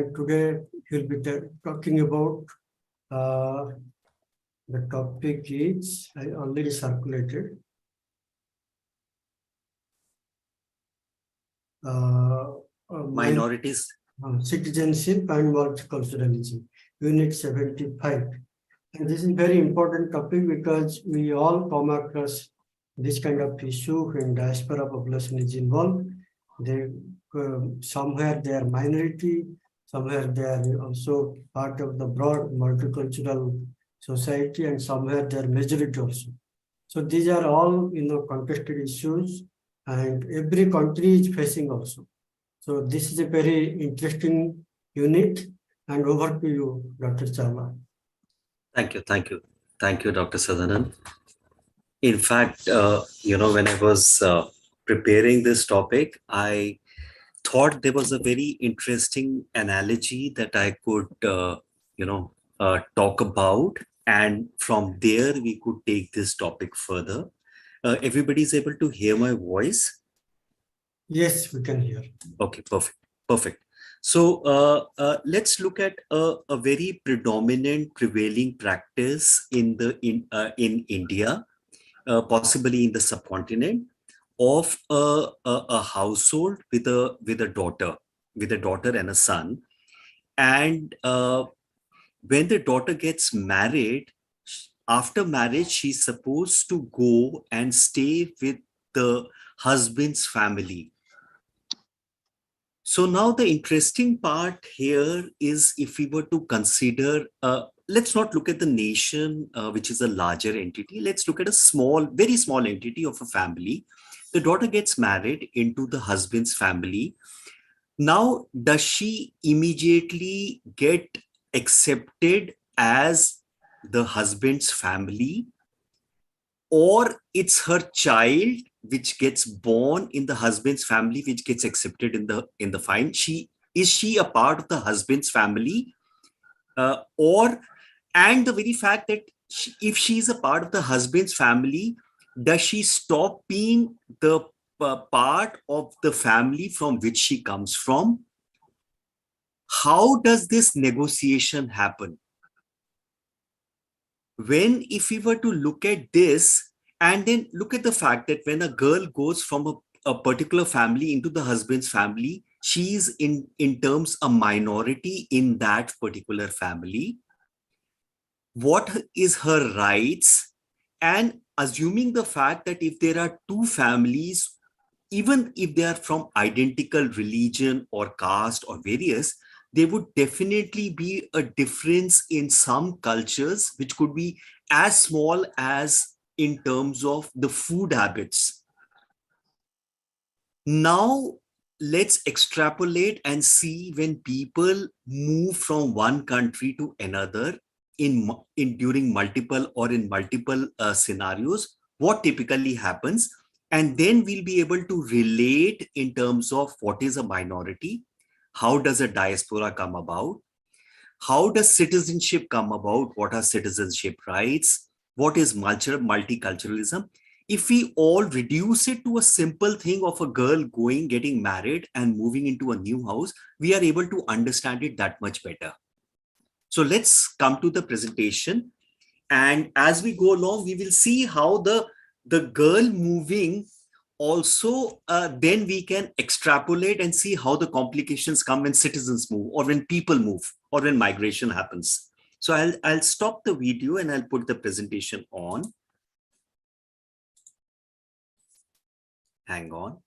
and today we'll be talking about the topic is, I already circulated. Minorities. Citizenship and Multiculturalism, Unit 75. And this is very important topic because we all come across this kind of issue when diaspora population is involved. They somewhere they are minority, somewhere they are also part of the broad multicultural society, and somewhere they are majority also. So these are all contested issues, and every country is facing also. So this is a very interesting unit, and over to you, Dr. Chawla. Thank you, Dr. Sadanan. In fact, when I was preparing this topic, I thought there was a very interesting analogy that I could, talk about, and from there we could take this topic further. Everybody's able to hear my voice? Yes, we can hear. Okay, perfect. So let's look at a very predominant prevailing practice in India, possibly in the subcontinent, of a household with a daughter and a son. And when the daughter gets married, after marriage, she's supposed to go and stay with the husband's family. So now the interesting part here is, if we were to consider, let's not look at the nation, which is a larger entity. Let's look at a very small entity of a family. The daughter gets married into the husband's family. Now, does she immediately get accepted as the husband's family, or it's her child which gets born in the husband's family which gets accepted in the fine? Is she a part of the husband's family, and the very fact that if she is a part of the husband's family, does she stop being the part of the family from which she comes from? How does this negotiation happen? If we were to look at this, and then look at the fact that when a girl goes from a particular family into the husband's family, she is in terms a minority in that particular family. What is her rights? And assuming the fact that if there are two families, even if they are from identical religion or caste or various, there would definitely be a difference in some cultures, which could be as small as in terms of the food habits. Now, let's extrapolate and see when people move from one country to another during multiple scenarios, what typically happens. And then we'll be able to relate in terms of what is a minority, how does a diaspora come about, how does citizenship come about, what are citizenship rights, what is multiculturalism. If we all reduce it to a simple thing of a girl getting married and moving into a new house, we are able to understand it that much better. So let's come to the presentation. And as we go along, we will see how the girl moving also, then we can extrapolate and see how the complications come when citizens move, or when people move, or when migration happens. So I'll stop the video and I'll put the presentation on. Hang on.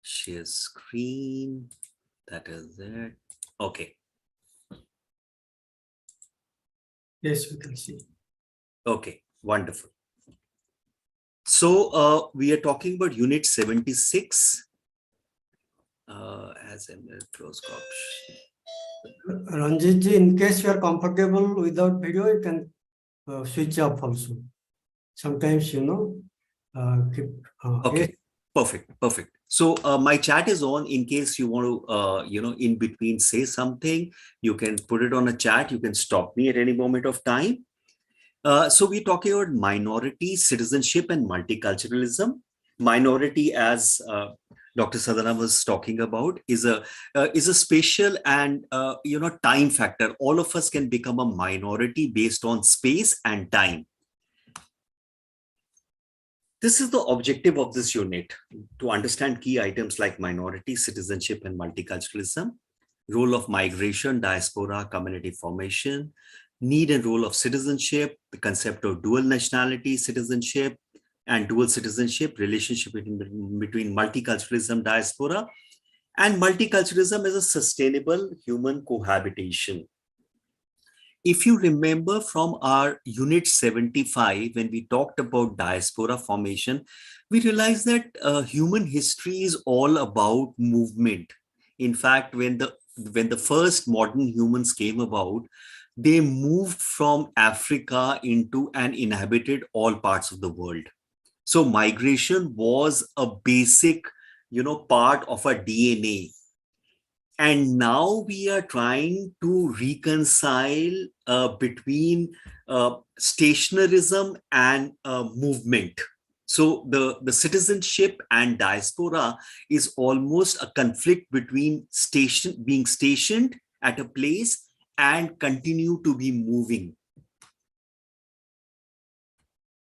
Share screen. That is it. Okay. Yes, we can see. Okay, wonderful. So we are talking about Unit 76. As a close option. Ranjit, in case you are comfortable without video, you can switch off also. Sometimes, okay, yes. Perfect. So my chat is on. In case you want to, in between say something, you can put it on a chat. You can stop me at any moment of time. So we're talking about minority, citizenship, and multiculturalism. Minority, as Dr. Sadhana was talking about is a spatial and time factor. All of us can become a minority based on space and time. This is the objective of this unit, to understand key items like minority, citizenship, and multiculturalism, role of migration, diaspora, community formation, need and role of citizenship, the concept of dual nationality, citizenship, and dual citizenship, relationship between multiculturalism, diaspora, and multiculturalism as a sustainable human cohabitation. If you remember from our unit 75, when we talked about diaspora formation, we realized that human history is all about movement. In fact, when the first modern humans came about, they moved from Africa into and inhabited all parts of the world. So migration was a basic, part of our DNA. And now we are trying to reconcile between stationarism and movement. So the citizenship and diaspora is almost a conflict between being stationed at a place and continue to be moving.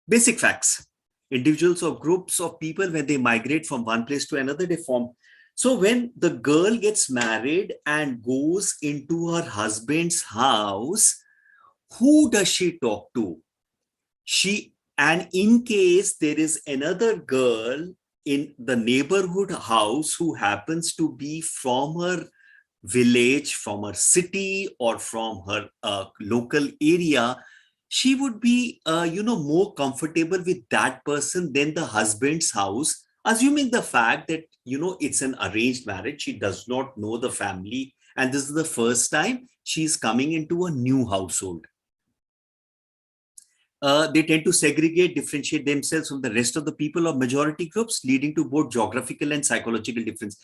Basic facts. Individuals or groups of people, when they migrate from one place to another, they form. So when the girl gets married and goes into her husband's house, who does she talk to? And in case there is another girl in the neighborhood house who happens to be from her village, from her city, or from her local area, she would be more comfortable with that person than the husband's house, assuming the fact that it's an arranged marriage. She does not know the family, and this is the first time she's coming into a new household. They tend to segregate, differentiate themselves from the rest of the people or majority groups, leading to both geographical and psychological difference.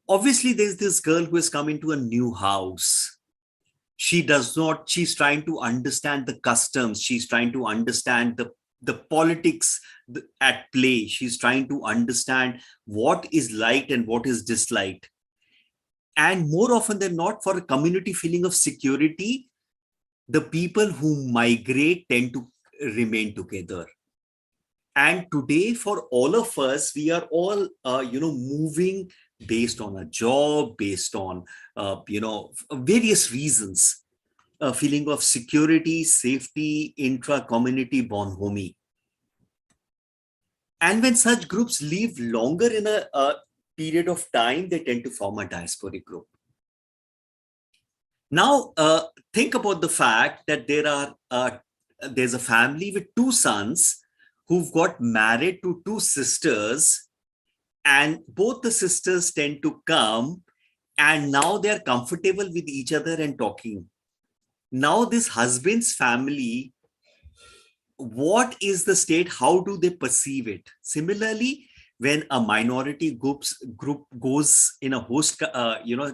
Obviously, there's this girl who has come into a new house. She's trying to understand the customs. She's trying to understand the politics at play. She's trying to understand what is liked and what is disliked. And more often than not, for a community feeling of security, the people who migrate tend to remain together. And today, for all of us, we are all, moving based on a job, based on, various reasons, a feeling of security, safety, intra-community bonhomie. And when such groups live longer in a period of time, they tend to form a diasporic group. Now, think about the fact that there's a family with two sons who've got married to two sisters, and both the sisters tend to come, and now they're comfortable with each other and talking. Now this husband's family, what is the state? How do they perceive it? Similarly, when a minority group goes in a host,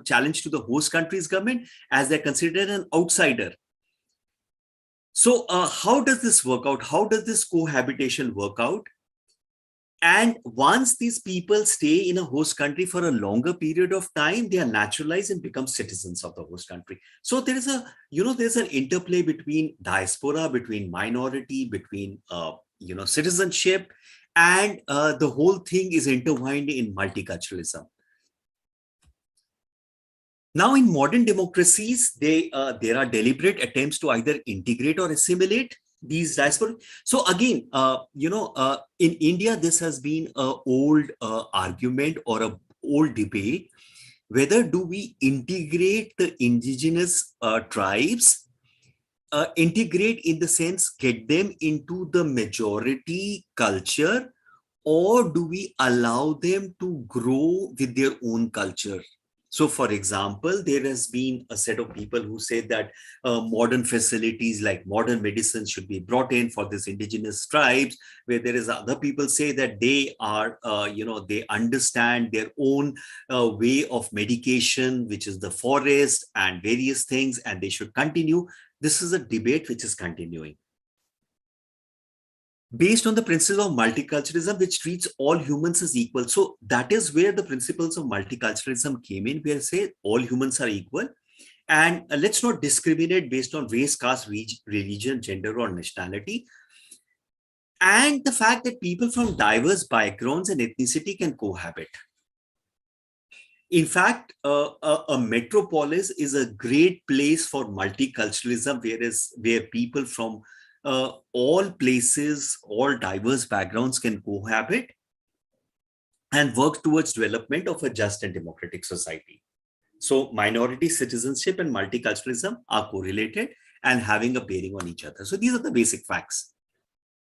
challenge to the host country's government, as they're considered an outsider. So how does this work out? How does this cohabitation work out? And once these people stay in a host country for a longer period of time, they are naturalized and become citizens of the host country. So there's an interplay between diaspora, between minority, between, citizenship, and the whole thing is intertwined in multiculturalism. Now, in modern democracies, there are deliberate attempts to either integrate or assimilate these diaspora. So again, in India, this has been an old argument or an old debate, whether do we integrate the indigenous tribes, integrate in the sense, get them into the majority culture, or do we allow them to grow with their own culture? So, for example, there has been a set of people who say that modern facilities like modern medicine should be brought in for these indigenous tribes, where there is other people say that they are, they understand their own way of medication, which is the forest and various things, and they should continue. This is a debate which is continuing. based on the principle of multiculturalism, which treats all humans as equal. So that is where the principles of multiculturalism came in, where say all humans are equal. And let's not discriminate based on race, caste, religion, gender, or nationality. And the fact that people from diverse backgrounds and ethnicity can cohabit. In fact, a metropolis is a great place for multiculturalism, where people from all places, all diverse backgrounds can cohabit and work towards development of a just and democratic society. So minority citizenship and multiculturalism are correlated and having a bearing on each other. So these are the basic facts.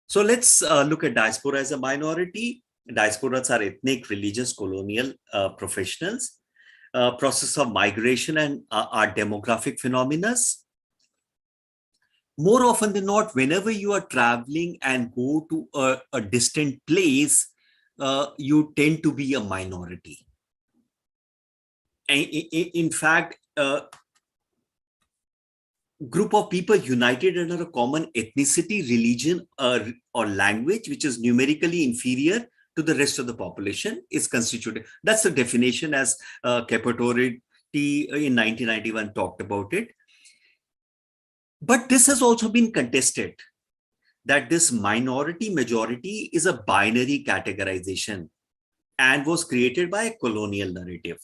So let's look at diaspora as a minority. Diasporas are ethnic, religious, colonial professionals. Process of migration and are demographic phenomena. More often than not, whenever you are traveling and go to a distant place, you tend to be a minority. In fact, group of people united under a common ethnicity, religion, or language, which is numerically inferior to the rest of the population, is constituted. That's the definition as Capatority in 1991 talked about it. But this has also been contested, that this minority majority is a binary categorization and was created by a colonial narrative.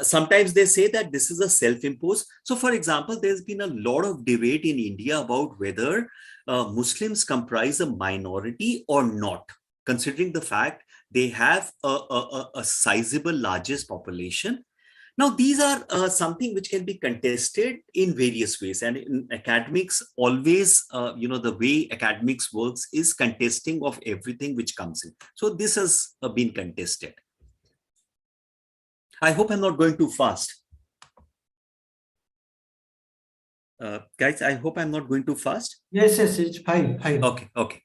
Sometimes they say that this is a self-imposed. So, for example, there's been a lot of debate in India about whether Muslims comprise a minority or not, considering the fact they have a sizable largest population. Now, these are something which can be contested in various ways. And in academics, always, the way academics works is contesting of everything which comes in. So this has been contested. I hope I'm not going too fast. Guys, I hope I'm not going too fast. Yes, it's fine. Okay.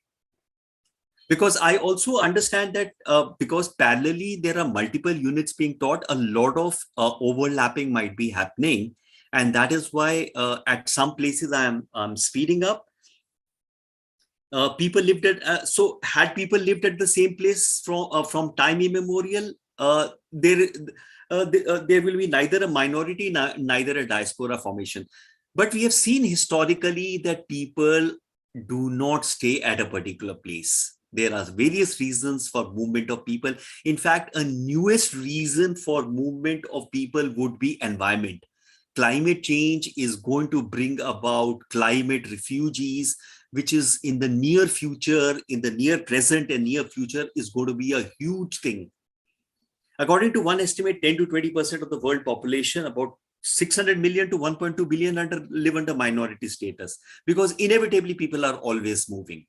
Because I also understand that because parallelly there are multiple units being taught, a lot of overlapping might be happening. And that is why at some places I'm speeding up. People lived at, so had people lived at the same place from time immemorial, there will be neither a minority, neither a diaspora formation. But we have seen historically that people do not stay at a particular place. There are various reasons for movement of people. In fact, a newest reason for movement of people would be environment. Climate change is going to bring about climate refugees, which is in the near future, in the near present and near future, is going to be a huge thing. According to one estimate, 10 to 20% of the world population, about 600 million to 1.2 billion live under minority status, because inevitably people are always moving.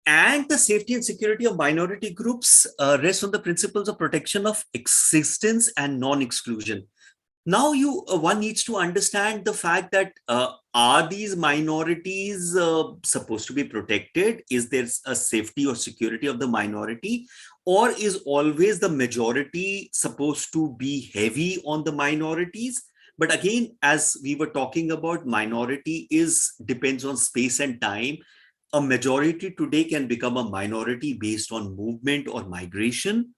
And the safety and security of minority groups rests on the principles of protection of existence and non-exclusion. Now, one needs to understand the fact that are these minorities supposed to be protected? Is there a safety or security of the minority? Or is always the majority supposed to be heavy on the minorities? But again, as we were talking about, minority depends on space and time. A majority today can become a minority based on movement or migration.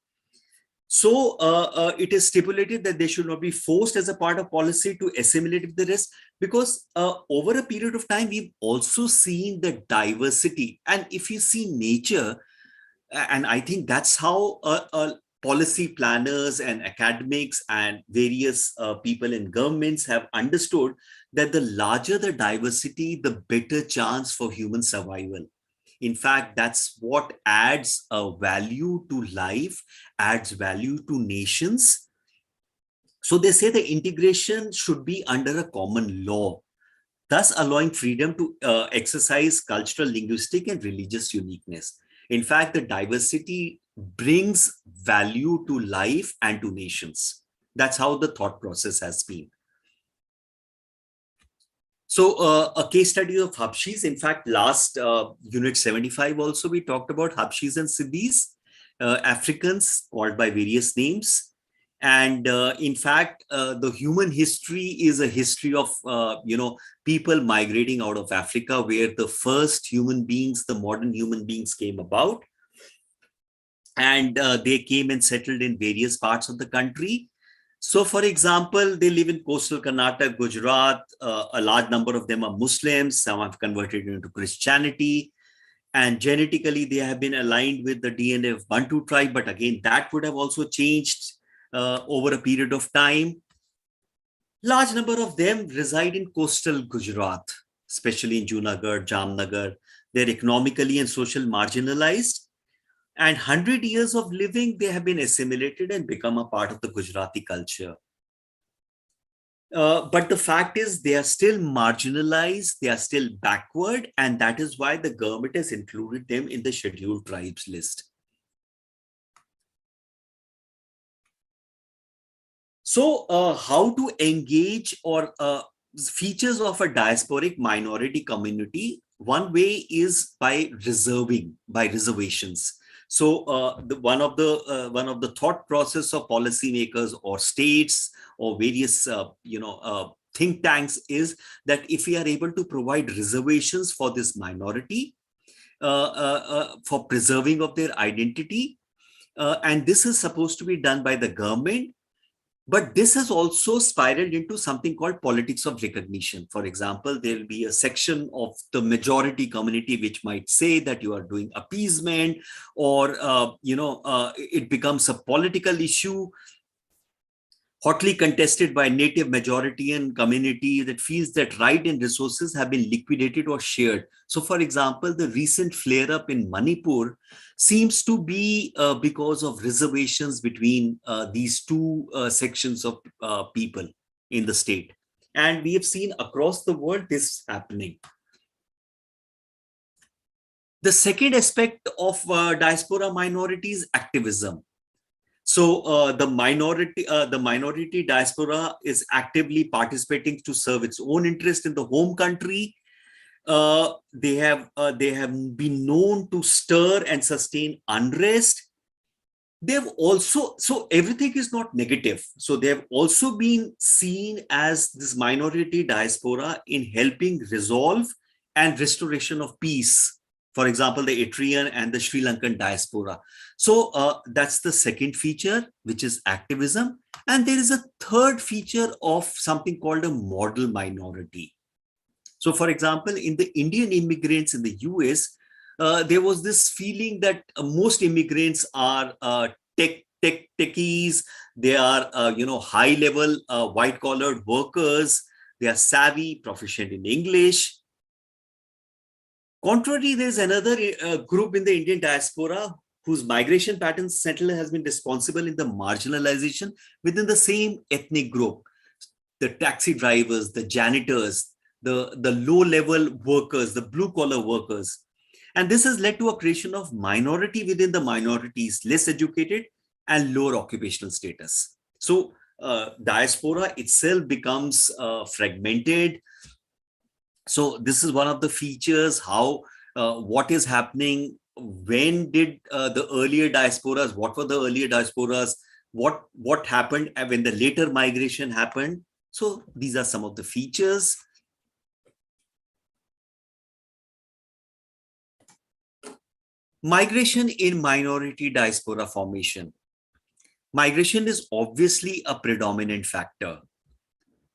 So it is stipulated that they should not be forced as a part of policy to assimilate with the rest, because over a period of time, we've also seen the diversity. And if you see nature, and I think that's how policy planners and academics and various people in governments have understood that the larger the diversity, the better chance for human survival. In fact, that's what adds a value to life, adds value to nations. So they say the integration should be under a common law, thus allowing freedom to exercise cultural, linguistic, and religious uniqueness. In fact, the diversity brings value to life and to nations. That's how the thought process has been. So a case study of Habshis. In fact, last unit 75 also, we talked about Habshis and Siddhis, Africans called by various names. And in fact, the human history is a history of people migrating out of Africa, where the first human beings, the modern human beings, came about, and they came and settled in various parts of the country. So, for example, they live in coastal Karnataka, Gujarat. A large number of them are Muslims. Some have converted into Christianity, and genetically they have been aligned with the DNA of Bantu tribe. But again, that would have also changed over a period of time. Large number of them reside in coastal Gujarat, especially in Junagadh, Jamnagar. They're economically and social marginalized. And 100 years of living, they have been assimilated and become a part of the Gujarati culture. But the fact is, they are still marginalized, they are still backward, and that is why the government has included them in the scheduled tribes list. So, how to engage or features of a diasporic minority community? One way is by reservations. So, one of the thought process of policymakers or states or various think tanks is that if we are able to provide reservations for this minority for preserving of their identity, and this is supposed to be done by the government. But this has also spiraled into something called politics of recognition. For example, there will be a section of the majority community which might say that you are doing appeasement, or it becomes a political issue hotly contested by native majority and community that feels that right and resources have been liquidated or shared. So, for example, the recent flare-up in Manipur seems to be because of reservations between these two sections of people in the state. And we have seen across the world this happening. The second aspect of diaspora minorities, activism. So the minority diaspora is actively participating to serve its own interest in the home country. They have been known to stir and sustain unrest. They have also, so everything is not negative. So they have also been seen as this minority diaspora in helping resolve and restoration of peace. For example, the Eritrean and the Sri Lankan diaspora. So that's the second feature, which is activism. And there is a third feature of something called a model minority. So, for example, in the Indian immigrants in the US, there was this feeling that most immigrants are techies. They are, high-level white-collar workers. They are savvy, proficient in English. Contrary, there's another group in the Indian diaspora whose migration patterns center has been responsible in the marginalization within the same ethnic group. The taxi drivers, the janitors, the low-level workers, the blue-collar workers. And this has led to a creation of minority within the minorities, less educated and lower occupational status. So diaspora itself becomes fragmented. So this is one of the features, how what is happening, when did the earlier diasporas, what were the earlier diasporas, what happened when the later migration happened. So these are some of the features. Migration in minority diaspora formation. Migration is obviously a predominant factor.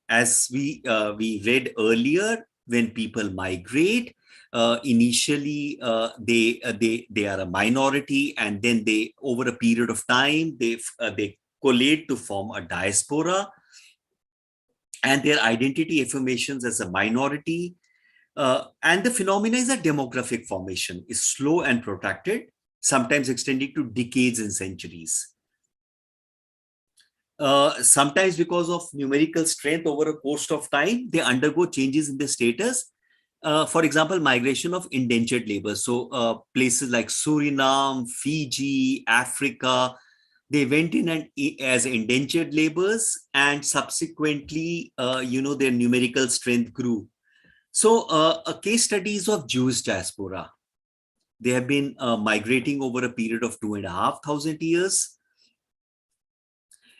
As we read earlier, when people migrate, initially they are a minority, and then they, over a period of time, they collate to form a diaspora, and their identity affirmations as a minority. And the phenomena is a demographic formation, is slow and protracted, sometimes extending to decades and centuries. Sometimes because of numerical strength over a course of time, they undergo changes in their status. For example, migration of indentured labor. So places like Suriname, Fiji, Africa, they went in and as indentured laborers, and subsequently, their numerical strength grew. So a case studies of Jewish diaspora. They have been migrating over a period of 2,500 years.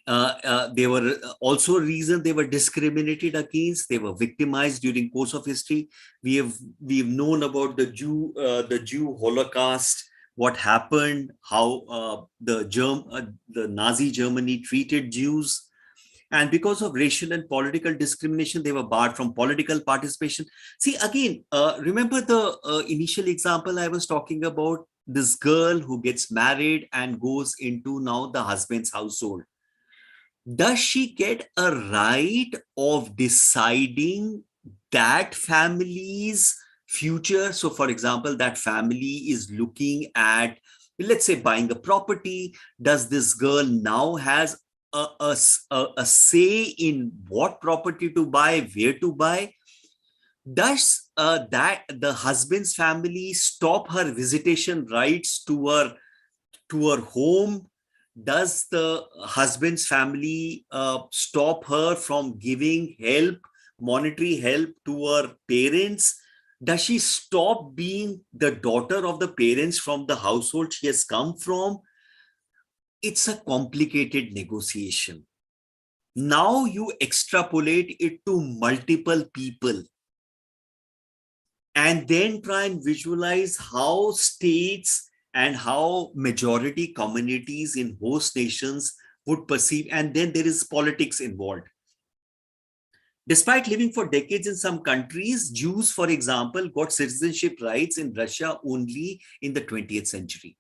They were also a reason they were discriminated against. They were victimized during course of history. We've known about the Jew Holocaust, what happened, how the Nazi Germany treated Jews, and because of racial and political discrimination, they were barred from political participation. See, again, remember the initial example I was talking about, this girl who gets married and goes into now the husband's household. Does she get a right of deciding that family's future? So, for example, that family is looking at, let's say, buying a property. Does this girl now has a say in what property to buy, where to buy? Does that the husband's family stop her visitation rights to her home? Does the husband's family stop her from giving help, monetary help to her parents? Does she stop being the daughter of the parents from the household she has come from? It's a complicated negotiation. Now you extrapolate it to multiple people and then try and visualize how states and how majority communities in host nations would perceive, and then there is politics involved. Despite living for decades in some countries, Jews, for example, got citizenship rights in Russia only in the 20th century.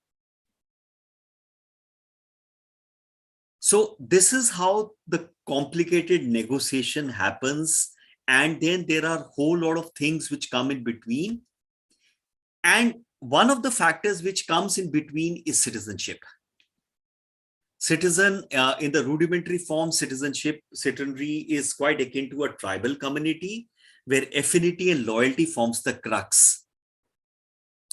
So this is how the complicated negotiation happens. And then there are a whole lot of things which come in between. And one of the factors which comes in between is citizenship. Citizen, in the rudimentary form, citizenry is quite akin to a tribal community where affinity and loyalty forms the crux.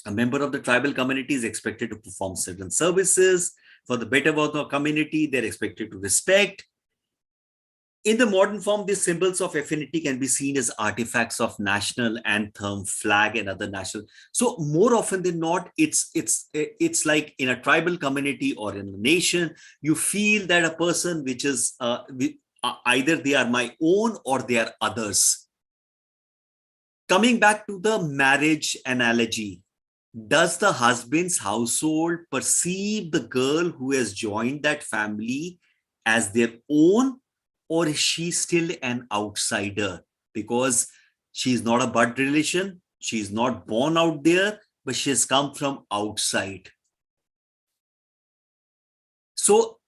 A member of the tribal community is expected to perform certain services. For the betterment of the community, they're expected to respect. In the modern form, these symbols of affinity can be seen as artifacts of national anthem, flag, and other national. So more often than not, it's like in a tribal community or in a nation, you feel that a person which is either they are my own or they are others. Coming back to the marriage analogy, does the husband's household perceive the girl who has joined that family as their own? Or is she still an outsider? Because she's not a blood relation, she's not born out there, but she has come from outside. So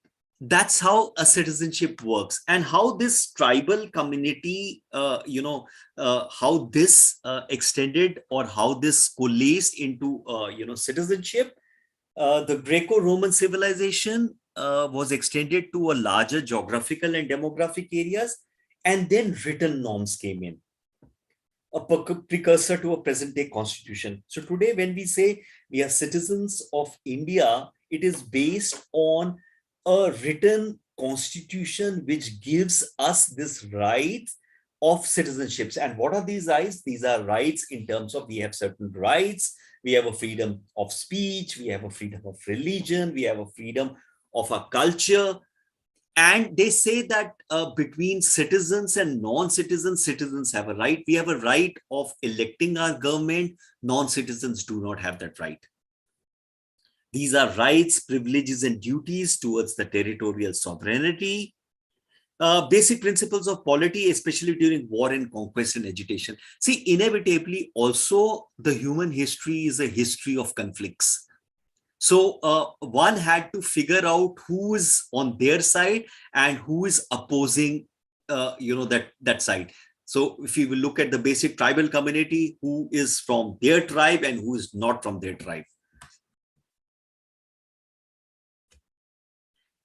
that's how a citizenship works, and how this tribal community, how this extended or how this coalesced into, citizenship. The Greco-Roman civilization was extended to a larger geographical and demographic areas, and then written norms came in, a precursor to a present-day constitution. So today, when we say we are citizens of India, it is based on a written constitution which gives us this right of citizenships. And what are these rights? These are rights in terms of we have certain rights. We have a freedom of speech, we have a freedom of religion, we have a freedom of a culture. And they say that between citizens and non-citizens, citizens have a right. We have a right of electing our government. Non-citizens do not have that right. These are rights, privileges, and duties towards the territorial sovereignty. Basic principles of polity, especially during war and conquest and agitation. See, inevitably, also, the human history is a history of conflicts. So one had to figure out who is on their side and who is opposing, that side. So if you will look at the basic tribal community, who is from their tribe and who is not from their tribe.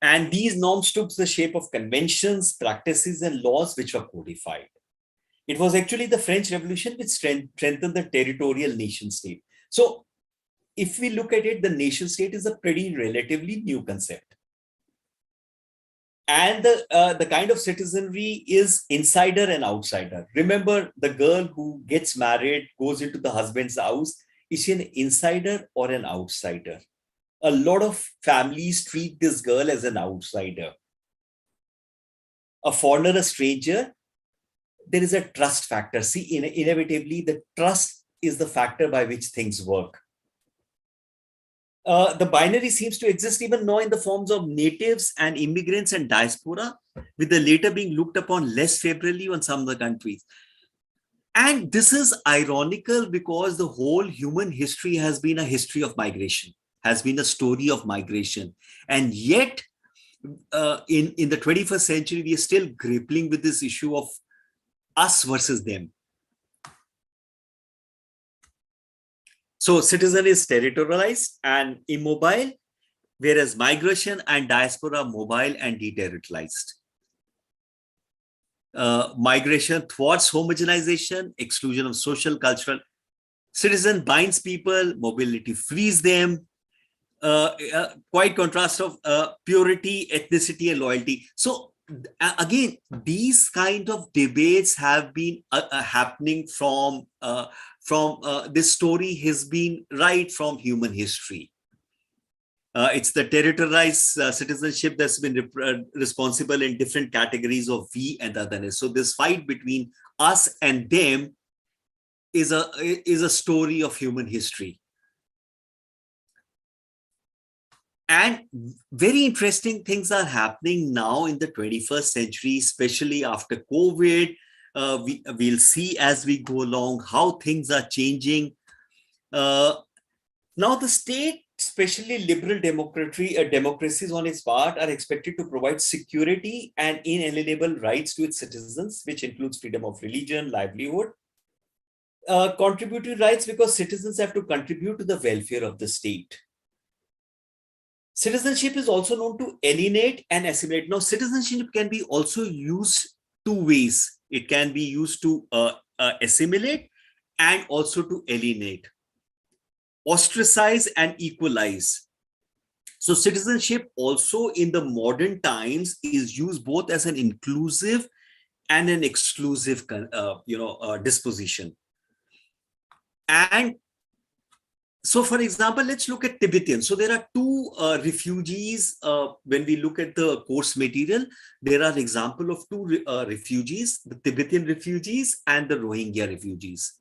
And these norms took the shape of conventions, practices, and laws which were codified. It was actually the French Revolution which strengthened the territorial nation state. So if we look at it, the nation state is a pretty relatively new concept. And the kind of citizenry is insider and outsider. Remember, the girl who gets married, goes into the husband's house, is she an insider or an outsider? A lot of families treat this girl as an outsider. a foreigner, a stranger, there is a trust factor. See, inevitably, the trust is the factor by which things work. The binary seems to exist even now in the forms of natives and immigrants and diaspora, with the latter being looked upon less favorably on some of the countries. And this is ironical because the whole human history has been a history of migration, has been a story of migration. And yet, in the 21st century, we are still grappling with this issue of us versus them. So citizen is territorialized and immobile, whereas migration and diaspora are mobile and deterritorialized. Migration thwarts homogenization, exclusion of social, cultural. Citizen binds people, mobility frees them. Quite contrast of purity, ethnicity, and loyalty. So again, these kind of debates have been happening from this story has been right from human history. It's the territorialized citizenship that's been responsible in different categories of we and otherness. So this fight between us and them is a story of human history. And very interesting things are happening now in the 21st century, especially after COVID. We'll see as we go along how things are changing. Now the state, especially liberal democracies on its part, are expected to provide security and inalienable rights to its citizens, which includes freedom of religion, livelihood, contributory rights because citizens have to contribute to the welfare of the state. Citizenship is also known to alienate and assimilate. Now, citizenship can be also used two ways. It can be used to assimilate and also to alienate, ostracize and equalize. So citizenship also in the modern times is used both as an inclusive and an exclusive disposition. And so, for example, let's look at Tibetans. So there are two refugees. When we look at the course material, there are example of two refugees, the Tibetan refugees and the Rohingya refugees.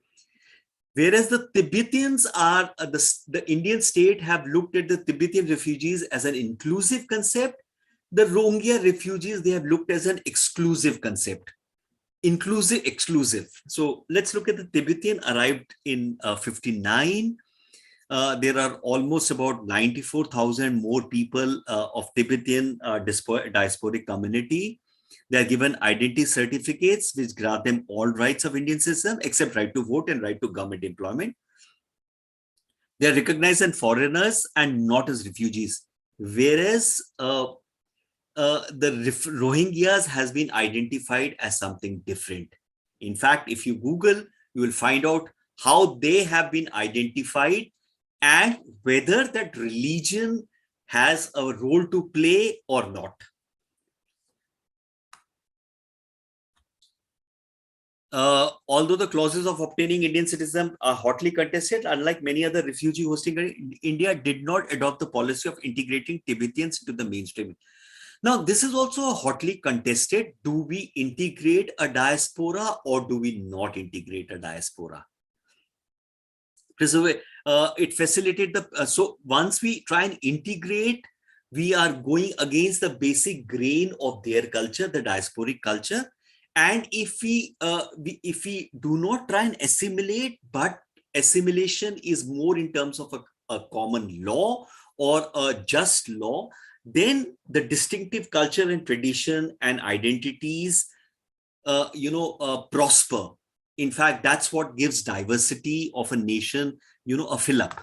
Whereas the Tibetans are, the Indian state have looked at the Tibetan refugees as an inclusive concept. The Rohingya refugees, they have looked as an exclusive concept. Inclusive, exclusive. So let's look at the Tibetan arrived in 59. There are almost about 94,000 more people of Tibetan diasporic community. They are given identity certificates which grant them all rights of Indian citizen except right to vote and right to government employment. They are recognized as foreigners and not as refugees. Whereas the Rohingyas has been identified as something different. In fact, if you Google, you will find out how they have been identified and whether that religion has a role to play or not. Although the clauses of obtaining Indian citizenship are hotly contested, unlike many other refugee hosting countries, India did not adopt the policy of integrating Tibetans into the mainstream. Now, this is also hotly contested. Do we integrate a diaspora or do we not integrate a diaspora? So it facilitated the, so once we try and integrate, we are going against the basic grain of their culture, the diasporic culture. And if we do not try and assimilate, but assimilation is more in terms of a common law or a just law, then the distinctive culture and tradition and identities, prosper. In fact, that's what gives diversity of a nation, a fill-up.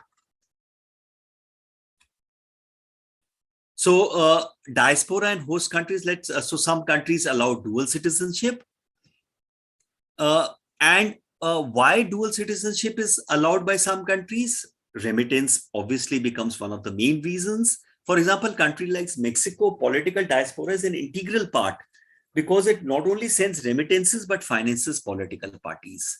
So diaspora and host countries, so some countries allow dual citizenship. And why dual citizenship is allowed by some countries? Remittance obviously becomes one of the main reasons. For example, country like Mexico, political diaspora is an integral part because it not only sends remittances, but finances political parties.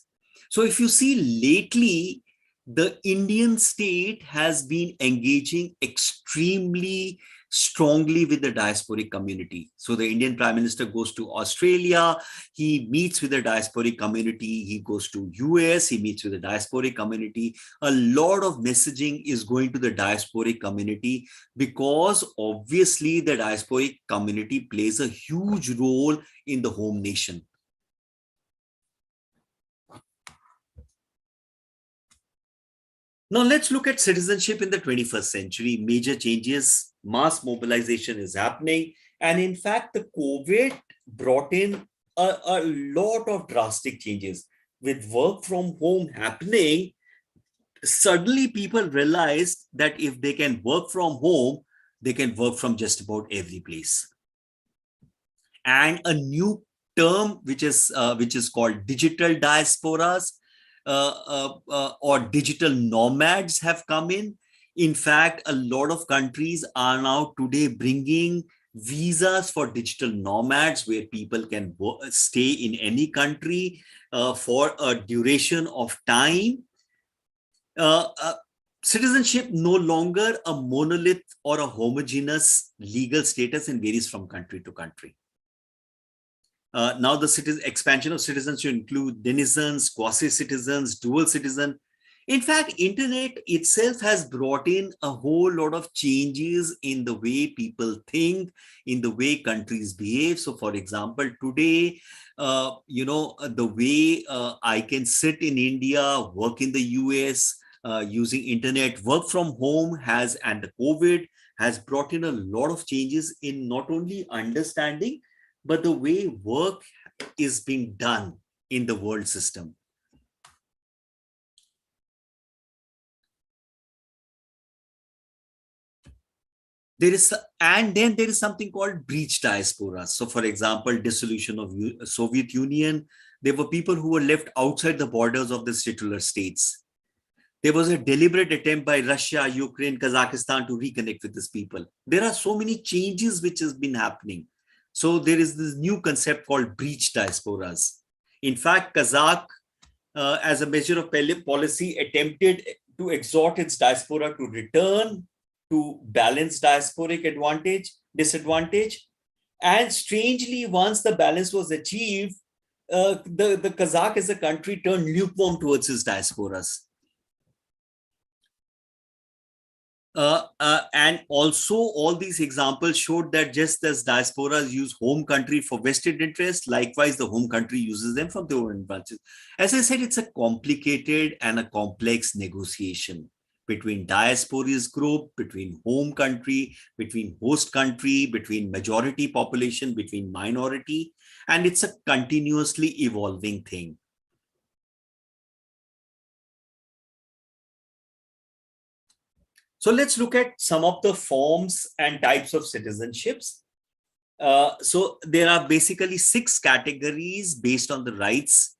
So if you see lately, the Indian state has been engaging extremely strongly with the diasporic community. So the Indian Prime Minister goes to Australia, he meets with the diasporic community, he goes to US, he meets with the diasporic community. A lot of messaging is going to the diasporic community because obviously the diasporic community plays a huge role in the home nation. Now let's look at citizenship in the 21st century. Major changes, mass mobilization is happening. And in fact, the COVID brought in a lot of drastic changes. With work from home happening, suddenly people realized that if they can work from home, they can work from just about every place. And a new term which is called digital diasporas or digital nomads have come in. In fact, a lot of countries are now today bringing visas for digital nomads where people can stay in any country for a duration of time. Citizenship no longer a monolith or a homogeneous legal status and varies from country to country. Now the expansion of citizens to include denizens, quasi-citizens, dual citizen. In fact, internet itself has brought in a whole lot of changes in the way people think, in the way countries behave. So for example, today, the way I can sit in India, work in the US, using internet, work from home and the COVID has brought in a lot of changes in not only understanding, but the way work is being done in the world system. And then there is something called breach diaspora. So for example, dissolution of Soviet Union, there were people who were left outside the borders of the titular states. There was a deliberate attempt by Russia, Ukraine, Kazakhstan to reconnect with these people. There are so many changes which has been happening. So there is this new concept called breach diasporas. In fact, Kazakh, as a measure of policy, attempted to exhort its diaspora to return to balance diasporic disadvantage. And strangely, once the balance was achieved, the Kazakh as a country turned lukewarm towards its diasporas. And also all these examples showed that just as diasporas use home country for vested interest, likewise the home country uses them for their own advantages. As I said, it's a complicated and a complex negotiation between diasporas group, between home country, between host country, between majority population, between minority, and it's a continuously evolving thing. So let's look at some of the forms and types of citizenships. So there are basically 6 categories based on the rights.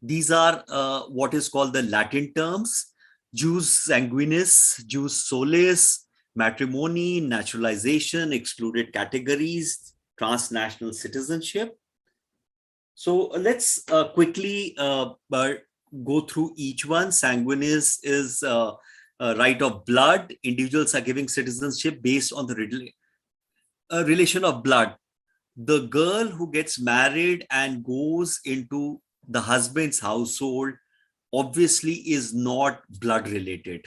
These are what is called the Latin terms: jus sanguinis, jus solis, matrimony, naturalization, excluded categories, transnational citizenship. So let's quickly go through each one. Sanguinis is right of blood. Individuals are giving citizenship based on the relation of blood. The girl who gets married and goes into the husband's household obviously is not blood related.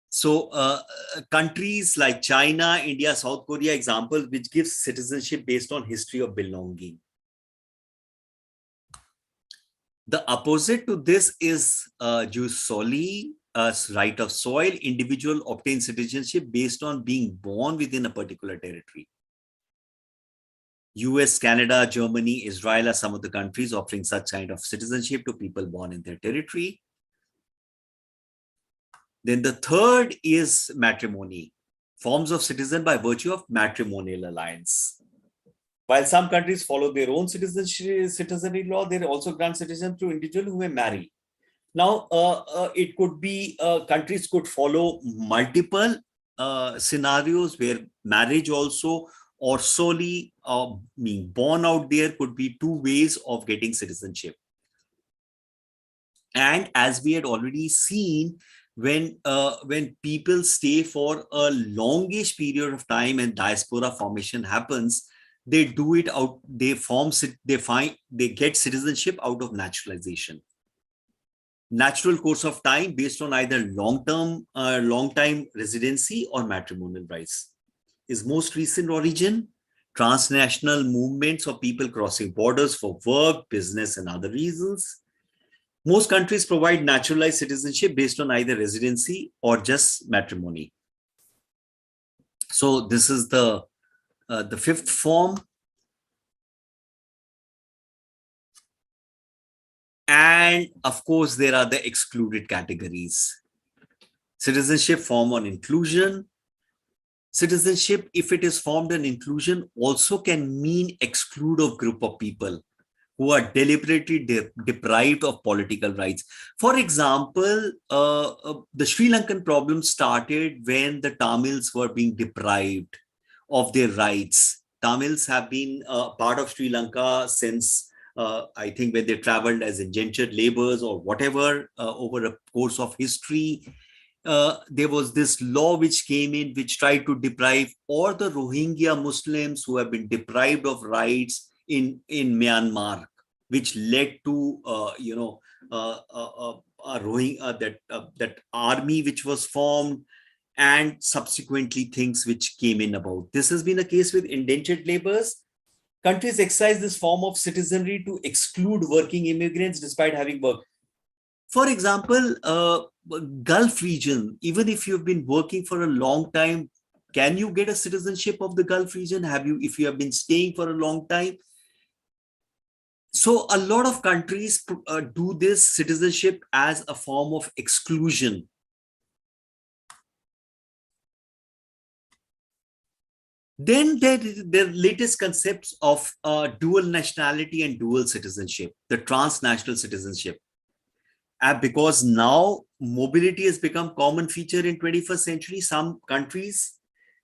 So countries like China, India, South Korea, example, which gives citizenship based on history of belonging. The opposite to this is jus soli, right of soil. Individual obtains citizenship based on being born within a particular territory. US, Canada, Germany, Israel are some of the countries offering such kind of citizenship to people born in their territory. Then the third is matrimony, forms of citizen by virtue of matrimonial alliance. While some countries follow their own citizenry law, they also grant citizenship to individuals who may marry. Now, it could be countries could follow multiple scenarios where marriage also or solely being born out there could be 2 ways of getting citizenship. And as we had already seen, when people stay for a longish period of time and diaspora formation happens, they do it out, they get citizenship out of naturalization, natural course of time, based on either long time residency or matrimonial rights. His most recent origin, transnational movements of people crossing borders for work, business, and other reasons. Most countries provide naturalized citizenship based on either residency or just matrimony. So this is the fifth form. And of course, there are the excluded categories. Citizenship formed on inclusion. Citizenship, if it is formed on inclusion, also can mean exclude of group of people who are deliberately deprived of political rights. For example, the Sri Lankan problem started when the Tamils were being deprived of their rights. Tamils have been part of Sri Lanka since, I think, when they traveled as indentured laborers or whatever over a course of history. There was this law which came in which tried to deprive all the Rohingya Muslims who have been deprived of rights in Myanmar, which led to that army which was formed, and subsequently things which came in about. This has been a case with indentured laborers. Countries exercise this form of citizenry to exclude working immigrants despite having worked. For example, Gulf region, even if you've been working for a long time, can you get a citizenship of the Gulf region? If you have been staying for a long time? So a lot of countries do this citizenship as a form of exclusion. Then there latest concepts of dual nationality and dual citizenship, the transnational citizenship. Because now mobility has become common feature in 21st century, some countries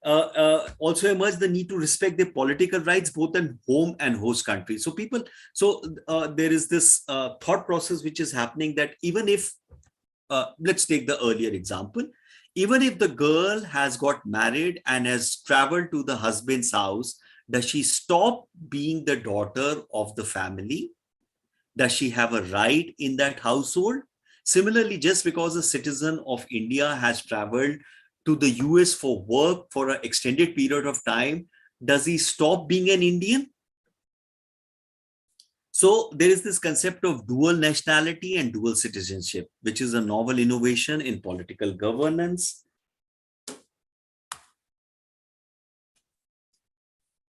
also emerge the need to respect their political rights both in home and host country. So there is this thought process which is happening that even if, let's take the earlier example, even if the girl has got married and has traveled to the husband's house, does she stop being the daughter of the family? Does she have a right in that household? Similarly, just because a citizen of India has traveled to the US for work for an extended period of time, does he stop being an Indian? So there is this concept of dual nationality and dual citizenship, which is a novel innovation in political governance.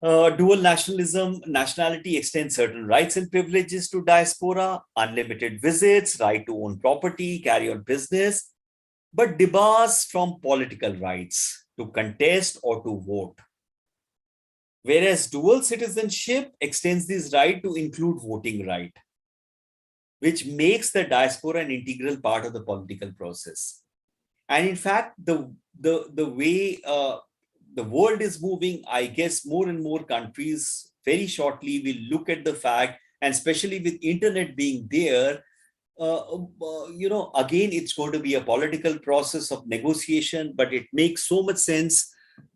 Dual nationality extends certain rights and privileges to diaspora, unlimited visits, right to own property, carry on business, but debars from political rights to contest or to vote. Whereas dual citizenship extends this right to include voting right, which makes the diaspora an integral part of the political process. And in fact, the way the world is moving, I guess more and more countries very shortly will look at the fact, and especially with internet being there, again, it's going to be a political process of negotiation, but it makes so much sense,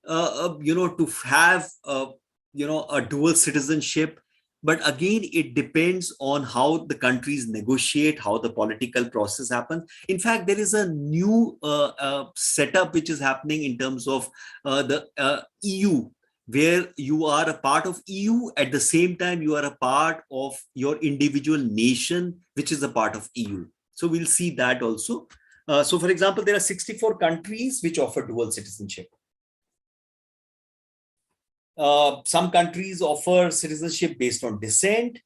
to have, a dual citizenship. But again, it depends on how the countries negotiate, how the political process happens. In fact, there is a new setup which is happening in terms of the EU, where you are a part of EU, at the same time you are a part of your individual nation, which is a part of EU. So we'll see that also. So for example, there are 64 countries which offer dual citizenship. Some countries offer citizenship based on descent.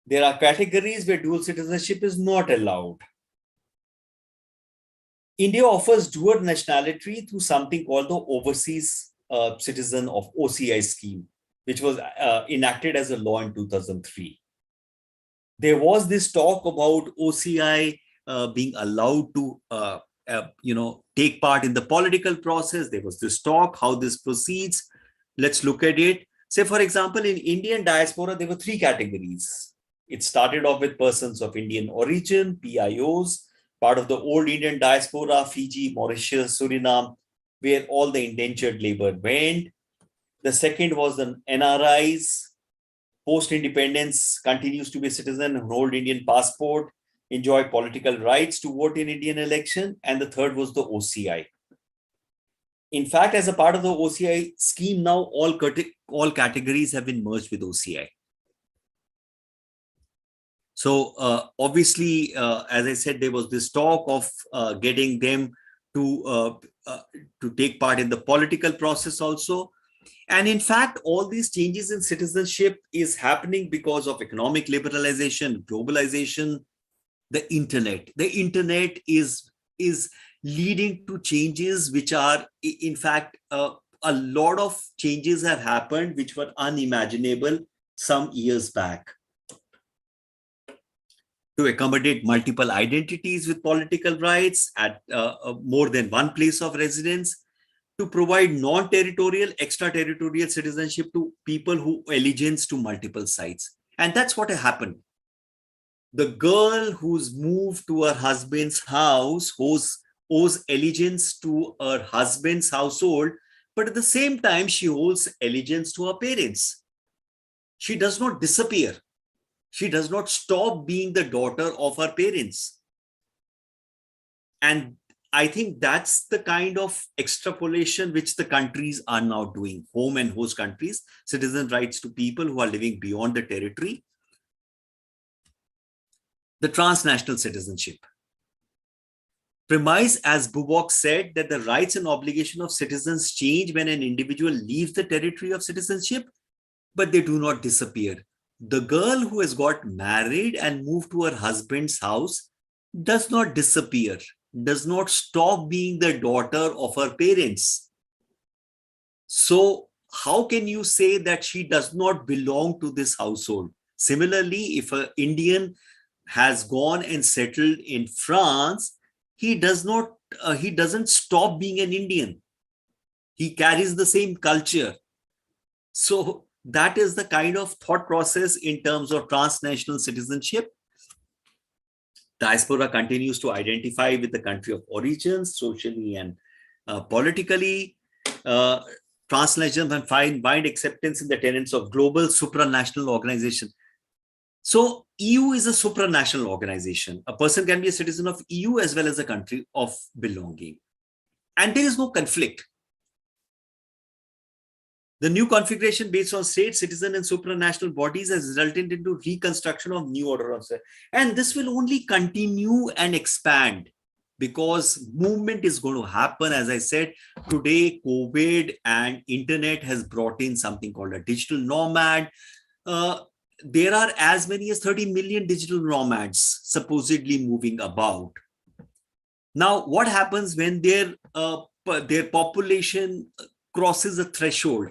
There are categories where dual citizenship is not allowed. India offers dual nationality through something called the Overseas Citizen of OCI scheme, which was enacted as a law in 2003. There was this talk about OCI being allowed to take part in the political process. There was this talk, how this proceeds. Let's look at it. Say, for example, in Indian diaspora, there were 3 categories. It started off with persons of Indian origin, PIOs, part of the old Indian diaspora, Fiji, Mauritius, Suriname, where all the indentured labor went. The second was the NRIs. Post-independence, continues to be a citizen, hold Indian passport, enjoy political rights to vote in Indian election. And the third was the OCI. In fact, as a part of the OCI scheme, now all categories have been merged with OCI. So obviously, as I said, there was this talk of getting them to take part in the political process also. And in fact, all these changes in citizenship is happening because of economic liberalization, globalization, the internet. The internet is leading to changes which are, in fact, a lot of changes have happened which were unimaginable some years back. To accommodate multiple identities with political rights at more than one place of residence, to provide non-territorial, extraterritorial citizenship to people who allegiance to multiple sites. And that's what happened. The girl who's moved to her husband's house owes allegiance to her husband's household, but at the same time, she owes allegiance to her parents. She does not disappear. She does not stop being the daughter of her parents. And I think that's the kind of extrapolation which the countries are now doing, home and host countries, citizen rights to people who are living beyond the territory. The transnational citizenship. Premise, as Bubok said, that the rights and obligation of citizens change when an individual leaves the territory of citizenship, but they do not disappear. The girl who has got married and moved to her husband's house does not disappear, does not stop being the daughter of her parents. So how can you say that she does not belong to this household? Similarly, if an Indian has gone and settled in France, he doesn't stop being an Indian. He carries the same culture. So that is the kind of thought process in terms of transnational citizenship. Diaspora continues to identify with the country of origin, socially and politically. Transnationalism and find acceptance in the tenets of global supranational organization. So EU is a supranational organization. A person can be a citizen of EU as well as a country of belonging. And there is no conflict. The new configuration based on state, citizen, and supranational bodies has resulted into reconstruction of new order of affairs. And this will only continue and expand because movement is going to happen. As I said, today, COVID and internet has brought in something called a digital nomad. There are as many as 30 million digital nomads supposedly moving about. Now, what happens when their population crosses a threshold?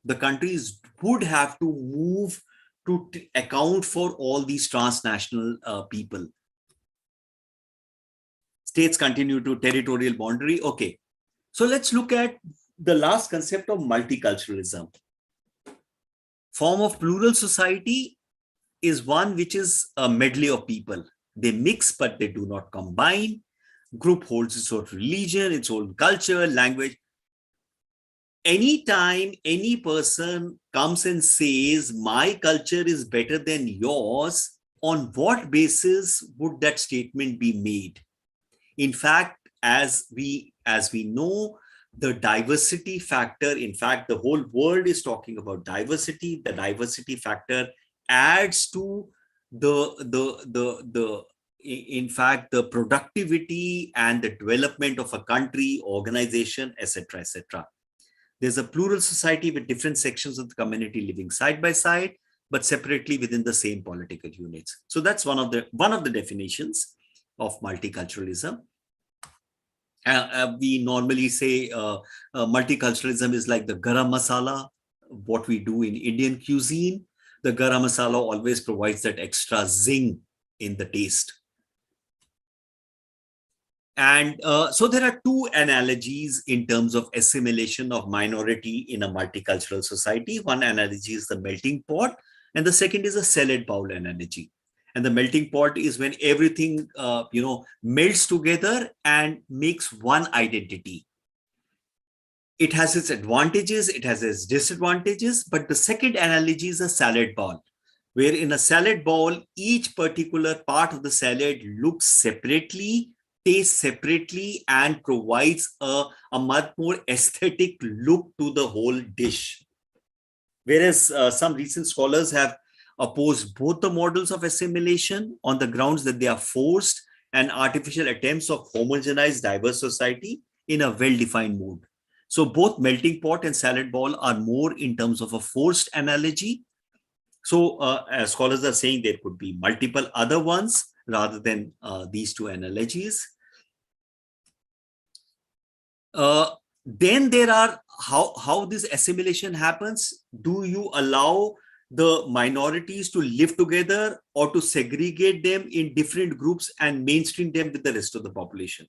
The countries would have to move to account for all these transnational people. States continue to territorial boundary. Okay, so let's look at the last concept of multiculturalism. Form of plural society is one which is a medley of people. They mix, but they do not combine. Group holds its own religion, its own culture, language. Anytime any person comes and says, my culture is better than yours, on what basis would that statement be made? In fact, as we know, the diversity factor, in fact, the whole world is talking about diversity. The diversity factor adds to in fact, the productivity and the development of a country, organization, etc., etc. There's a plural society with different sections of the community living side by side, but separately within the same political units. So that's one of the definitions of multiculturalism. We normally say multiculturalism is like the garam masala, what we do in Indian cuisine. The garam masala always provides that extra zing in the taste. And so there are two analogies in terms of assimilation of minority in a multicultural society. One analogy is the melting pot. And the second is a salad bowl analogy. And the melting pot is when everything, melts together and makes one identity. It has its advantages, it has its disadvantages, but the second analogy is a salad bowl, where in a salad bowl, each particular part of the salad looks separately, tastes separately, and provides a much more aesthetic look to the whole dish. Whereas some recent scholars have opposed both the models of assimilation on the grounds that they are forced and artificial attempts of homogenized diverse society in a well-defined mood. So both melting pot and salad bowl are more in terms of a forced analogy. So as scholars are saying, there could be multiple other ones rather than these two analogies. Then there are how this assimilation happens. Do you allow the minorities to live together or to segregate them in different groups and mainstream them with the rest of the population?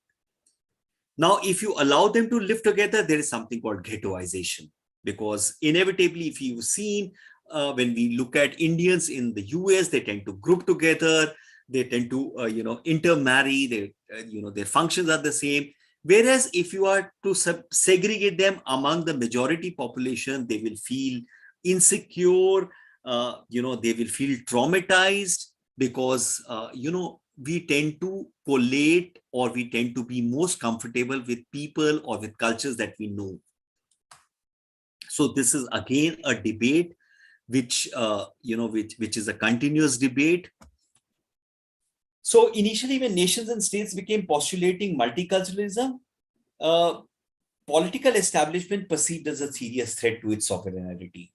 Now, if you allow them to live together, there is something called ghettoization, because inevitably, if you've seen, when we look at Indians in the US, they tend to group together, they tend to, intermarry, their functions are the same. Whereas if you are to segregate them among the majority population, they will feel insecure, they will feel traumatized because, we tend to collate, or we tend to be most comfortable with people or with cultures that we know. So this is again a debate which is a continuous debate. So initially, when nations and states became postulating multiculturalism, political establishment perceived as a serious threat to its sovereignty.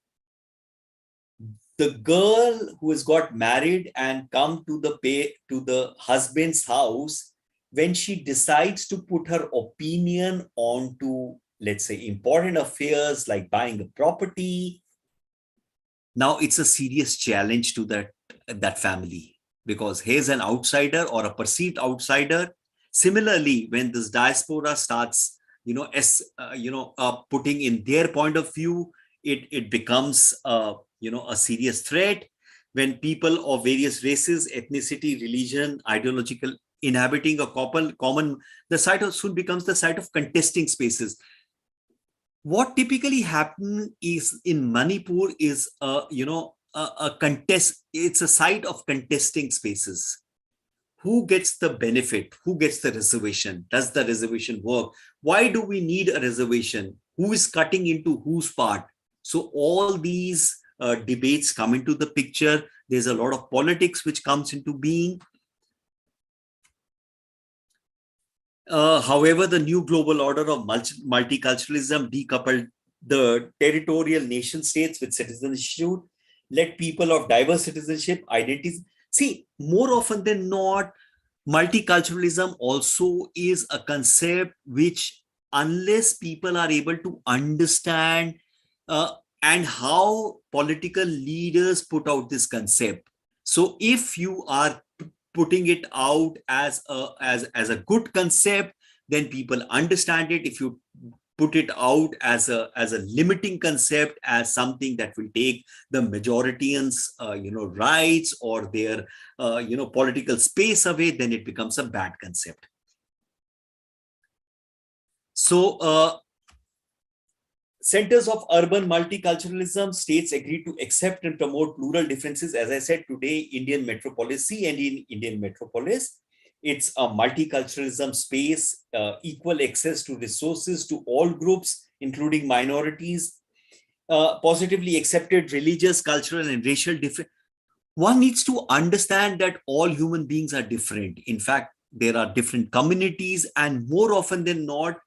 The girl who has got married and come to the husband's house, when she decides to put her opinion onto, let's say, important affairs like buying a property, now it's a serious challenge to that family, because he's an outsider or a perceived outsider. Similarly, when this diaspora starts, putting in their point of view, it becomes a serious threat. When people of various races, ethnicity, religion, ideological inhabiting a common, the site soon becomes the site of contesting spaces. What typically happens is in Manipur is a contest. It's a site of contesting spaces. Who gets the benefit? Who gets the reservation? Does the reservation work? Why do we need a reservation? Who is cutting into whose part? So all these debates come into the picture. There's a lot of politics which comes into being. However, the new global order of multiculturalism decoupled the territorial nation states with citizenship, let people of diverse citizenship identities. See, more often than not, multiculturalism also is a concept which, unless people are able to understand and how political leaders put out this concept. So if you are putting it out as a good concept, then people understand it. If you put it out as a limiting concept, as something that will take the majority's rights or their political space away, then it becomes a bad concept. So centers of urban multiculturalism, states agreed to accept and promote plural differences. As I said, today, Indian metropolis, see, and in Indian metropolis, it's a multiculturalism space, equal access to resources to all groups, including minorities, positively accepted religious, cultural, and racial difference. One needs to understand that all human beings are different. In fact, there are different communities, and more often than not,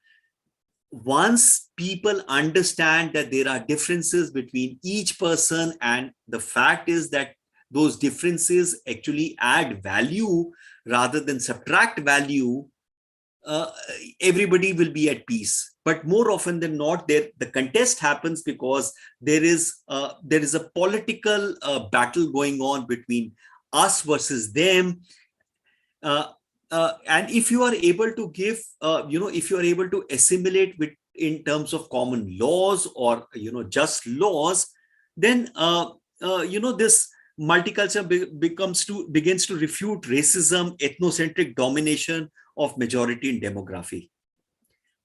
once people understand that there are differences between each person, and the fact is that those differences actually add value rather than subtract value, everybody will be at peace. But more often than not, the contest happens because there is a political battle going on between us versus them. And if you are able to give, if you are able to assimilate with in terms of common laws or just laws, then this begins to refute racism, ethnocentric domination of majority in demography.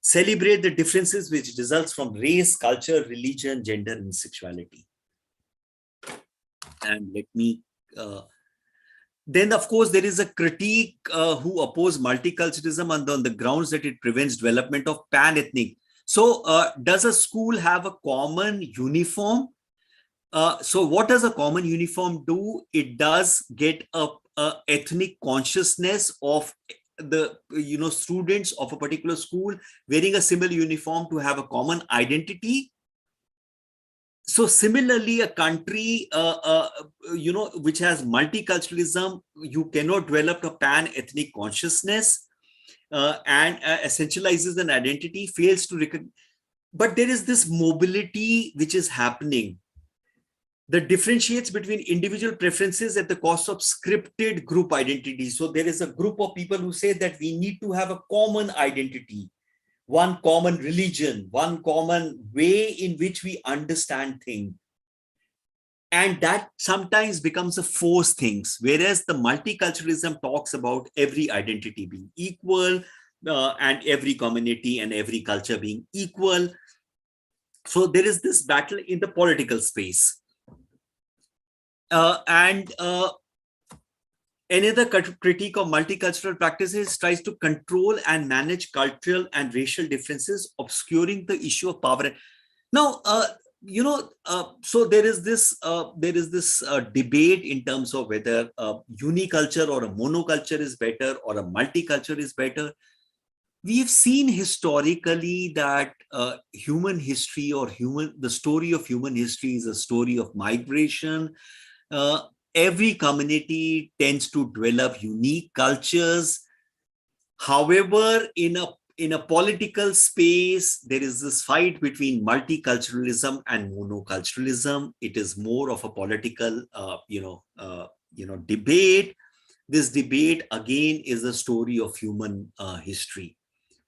Celebrate the differences which results from race, culture, religion, gender, and sexuality. And let me then, of course, there is a critique who oppose multiculturalism on the grounds that it prevents development of pan-ethnic. So does a school have a common uniform? So what does a common uniform do? It does get a ethnic consciousness of the students of a particular school wearing a similar uniform to have a common identity. So similarly, a country, which has multiculturalism, you cannot develop a pan-ethnic consciousness and essentializes an identity, fails to recognize. But there is this mobility which is happening that differentiates between individual preferences at the cost of scripted group identity. So there is a group of people who say that we need to have a common identity, one common religion, one common way in which we understand things. And that sometimes becomes a forced things, whereas the multiculturalism talks about every identity being equal and every community and every culture being equal. So there is this battle in the political space. Another critique of multicultural practices tries to control and manage cultural and racial differences, obscuring the issue of power. Now, so there is this debate in terms of whether a uniculture or a monoculture is better or a multiculture is better. We have seen historically that human history or the story of human history is a story of migration. Every community tends to develop unique cultures. However, in a political space, there is this fight between multiculturalism and monoculturalism. It is more of a political, debate. This debate again is a story of human history,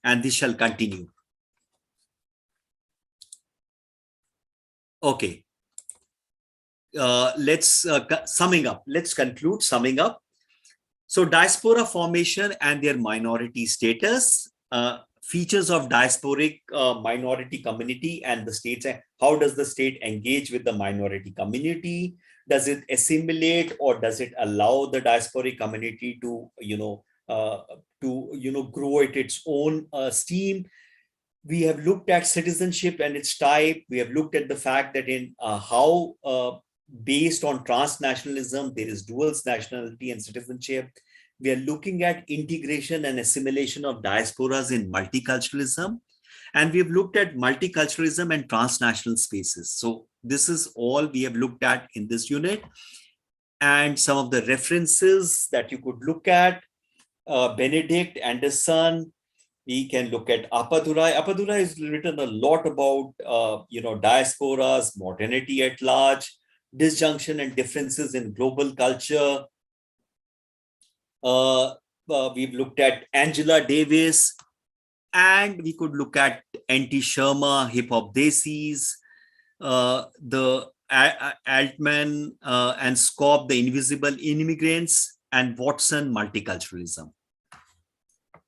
and this shall continue. Okay. Let's conclude summing up. So diaspora formation and their minority status, features of diasporic minority community and the states. How does the state engage with the minority community? Does it assimilate or does it allow the diasporic community to grow at its own steam? We have looked at citizenship and its type. We have looked at the fact that in how based on transnationalism, there is dual nationality and citizenship. We are looking at integration and assimilation of diasporas in multiculturalism. And we have looked at multiculturalism and transnational spaces. So this is all we have looked at in this unit. And some of the references that you could look at, Benedict Anderson. We can look at Appadurai. Appadurai has written a lot about, diasporas, modernity at large, disjunction and differences in global culture. We've looked at Angela Davis, and we could look at N.T. Sharma, Hip Hop Desis, the Altman and Scobb, The Invisible Immigrants, and Watson, Multiculturalism.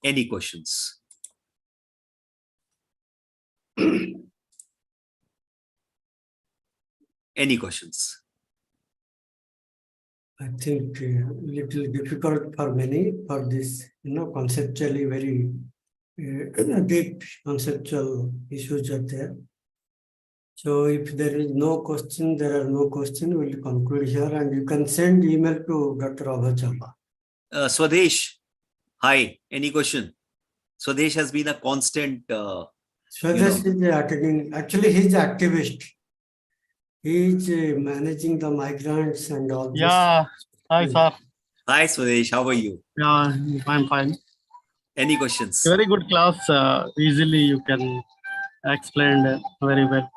Any questions? Any questions? I think little difficult for many for this, conceptually very deep conceptual issues are there. So if there is no question, there are no questions, we'll conclude here, and you can send email to Dr. Abhachamba. Swadesh, hi, any question? Swadesh has been a constant. Swadesh is attending, actually he's an activist. He's managing the migrants and all this. Yeah, hi sir. Hi Swadesh, how are you? Yeah, I'm fine. Any questions? Very good class. Easily you can explain very well.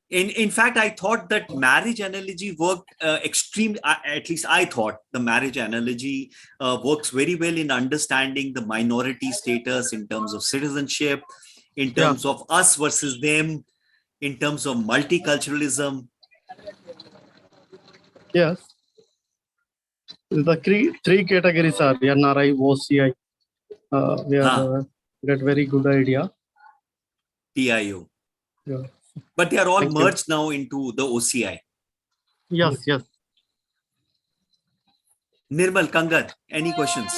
In fact, I thought that marriage analogy worked extremely, at least I thought the marriage analogy works very well in understanding the minority status in terms of citizenship, in terms of us versus them, in terms of multiculturalism. Yes. The three categories are NRI, OCI. We are get very good idea. PIO. Yeah. But they are all Thank you. merged now into the OCI. Yes, yes. Nirmal, Kangad, any questions?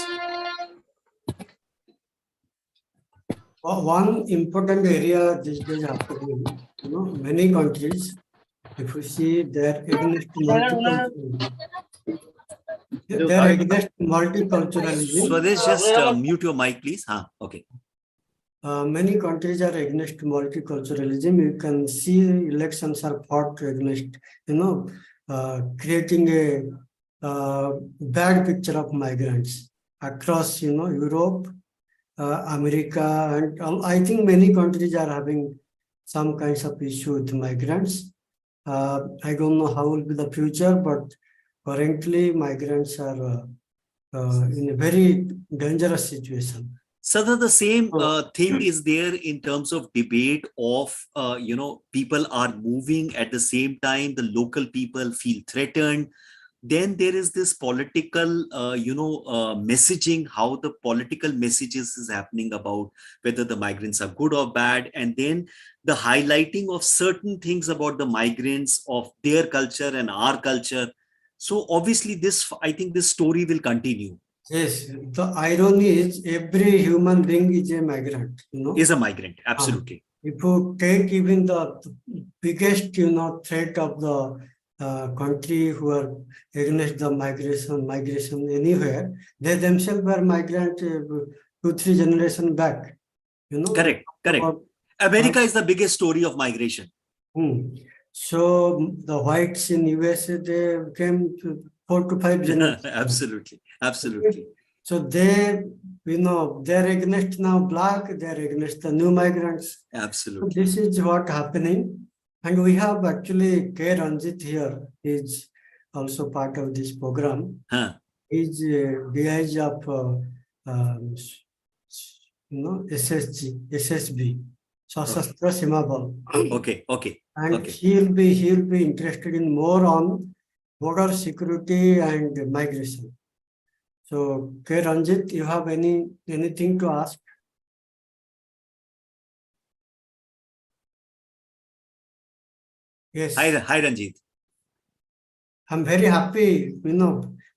One important area these days happening, many countries, if you see, they're against multiculturalism. They're against multiculturalism. Swadesh, just mute your mic, please. Okay. Many countries are against multiculturalism. You can see elections are fought against, creating a bad picture of migrants across, Europe, America, and I think many countries are having some kinds of issue with migrants. I don't know how will be the future, but currently migrants are in a very dangerous situation. Sada, the same thing is there in terms of debate of, people are moving at the same time, the local people feel threatened. Then there is this political, messaging, how the political messages is happening about whether the migrants are good or bad. And then the highlighting of certain things about the migrants, of their culture and our culture. So obviously I think this story will continue. Yes, the irony is every human being is a migrant, Is a migrant, absolutely. If you take even the biggest, threat of the country who are against the migration anywhere, they themselves were migrant 2-3 generations back, Correct. America is the biggest story of migration. So the whites in USA, they came to 4 to 5 generations. Absolutely. So they, they're against now black, they're against the new migrants. Absolutely. So this is what happening. And we have actually K. Ranjit here, is also part of this program. He's DIG of SSB, Sashastra Sima Bal. Okay. And he'll be interested in more on border security and migration. So, K. Ranjit, you have anything to ask? Yes. Hi, Ranjit. I'm very happy.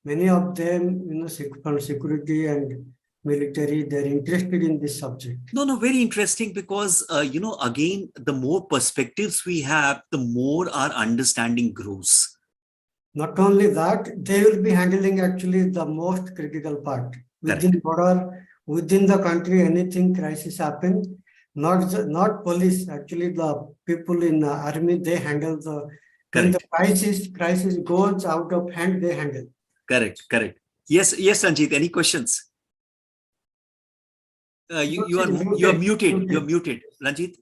Many of them, from security and military, they're interested in this subject. No, very interesting because, again, the more perspectives we have, the more our understanding grows. Not only that, they will be handling actually the most critical part. Within border, within the country, anything crisis happen, not police, actually the people in the army, they handle the, when the crisis goes out of hand, they handle. Correct. Yes, Ranjit, any questions? You are muted. You're muted. Ranjit,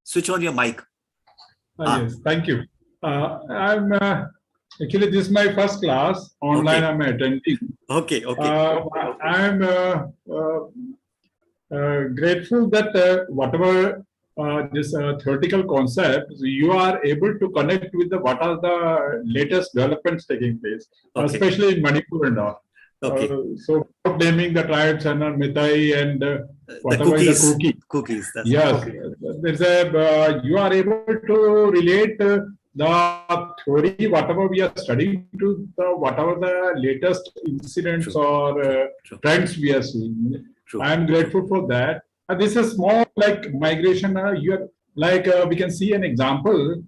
switch on your mic. Yes, thank you. I'm actually, this is my first class online. I'm attending. Okay. I'm grateful that whatever this theoretical concepts, you are able to connect with what are the latest developments taking place, especially in Manipur and all. So naming the tribes and Mithai and whatever the cookies. Yes, there's you are able to relate the theory, whatever we are studying, to whatever the latest incidents or trends we are seeing. I am grateful for that. This is more like migration. We can see an example.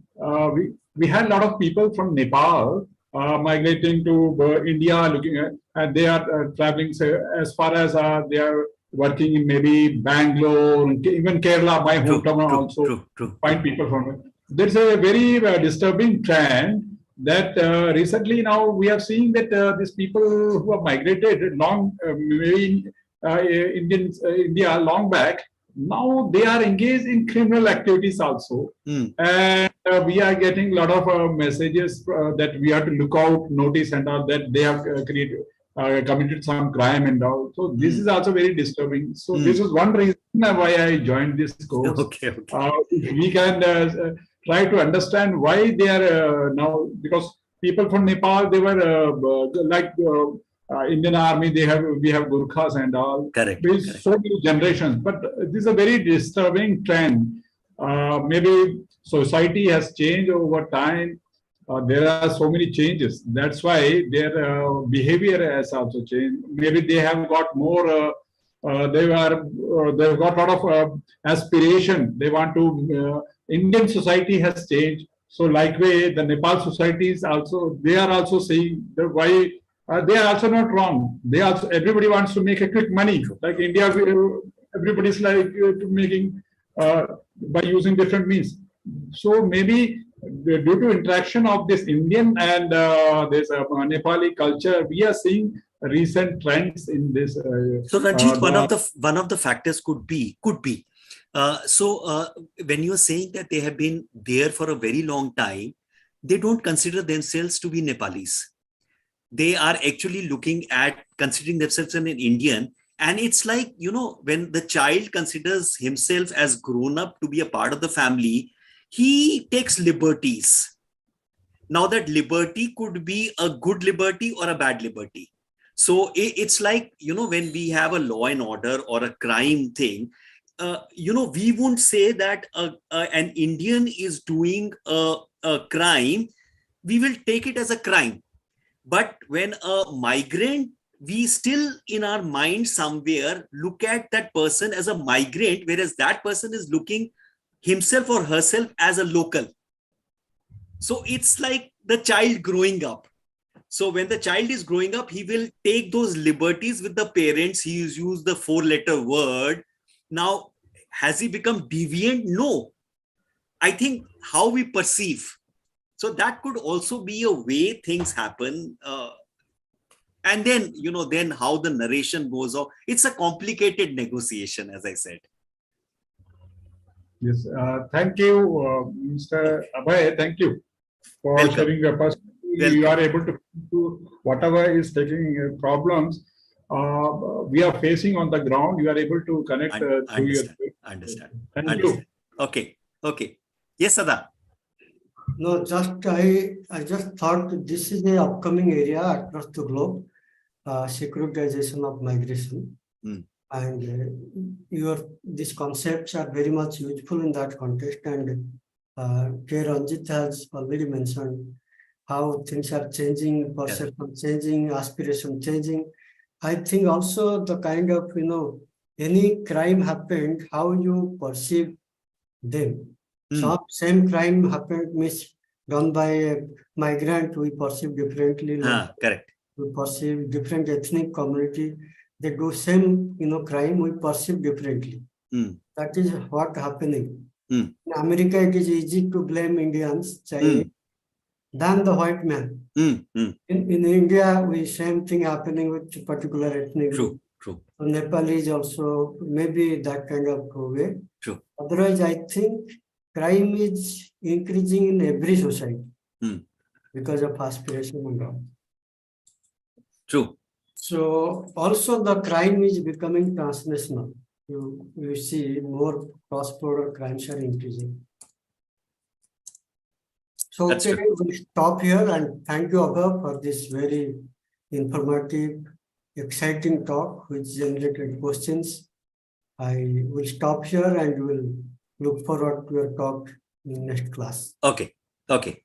We had a lot of people from Nepal migrating to India, looking at, and they are traveling as far as they are working in maybe Bangalore, even Kerala, my hometown also. Find people from it. There's a very disturbing trend that recently now we are seeing that these people who have migrated maybe India long back, now they are engaged in criminal activities also. And we are getting a lot of messages that we have to look out, notice and all, that they have committed some crime and all. So this is also very disturbing. So this is one reason why I joined this course. We can try to understand why they are now, because people from Nepal, they were Indian Army, we have Gurkhas and all. Correct. There's Correct. so many generations, but this is a very disturbing trend. Maybe society has changed over time. There are so many changes. That's why their behavior has also changed. Maybe they have got more. They've got a lot of aspiration. They want to. Indian society has changed. So, likewise, the Nepal societies also. They are also saying why. They are also not wrong. They also, everybody wants to make a quick money. Like India, everybody's like making by using different means. So maybe due to interaction of this Indian and this Nepali culture, we are seeing recent trends in this. So Ranjit, one of the factors could be. When you are saying that they have been there for a very long time, they don't consider themselves to be Nepalis. They are actually considering themselves an Indian. And it's like, when the child considers himself as grown up to be a part of the family, he takes liberties. Now that liberty could be a good liberty or a bad liberty. So it's like, when we have a law and order or a crime thing, we won't say that an Indian is doing a crime. We will take it as a crime. But when a migrant, we still in our mind somewhere look at that person as a migrant, whereas that person is looking himself or herself as a local. So it's like the child growing up. So when the child is growing up, he will take those liberties with the parents. He has used the 4-letter word. Now, has he become deviant? No. I think how we perceive. So that could also be a way things happen. And then, then how the narration goes off. It's a complicated negotiation, as I said. Yes. Thank you, Mr. Abhay. Thank you for sharing your perspective. You are able to do whatever is taking problems we are facing on the ground. You are able to connect through your. Understand. Thank you. Okay. Yes, Sada. No, I just thought this is an upcoming area across the globe, securitization of migration. And these concepts are very much useful in that context. And K. Ranjit has already mentioned how things are changing, perception changing, aspiration changing. I think also the kind of, any crime happened, how you perceive them. So same crime happened, done by a migrant, we perceive differently. Correct. We perceive different ethnic community. They do same, crime, we perceive differently. That is what happening. In America, it is easy to blame Indians, Chinese, than the white man. In India, same thing happening with particular ethnic group. True. So Nepalese also, maybe that kind of way. True. Otherwise, I think crime is increasing in every society because of aspiration and all. True. So also the crime is becoming transnational. You see more cross-border crimes are increasing. So we'll stop here and thank you, Abha, for this very informative, exciting talk which generated questions. I will stop here and will look forward to your talk in next class. Okay.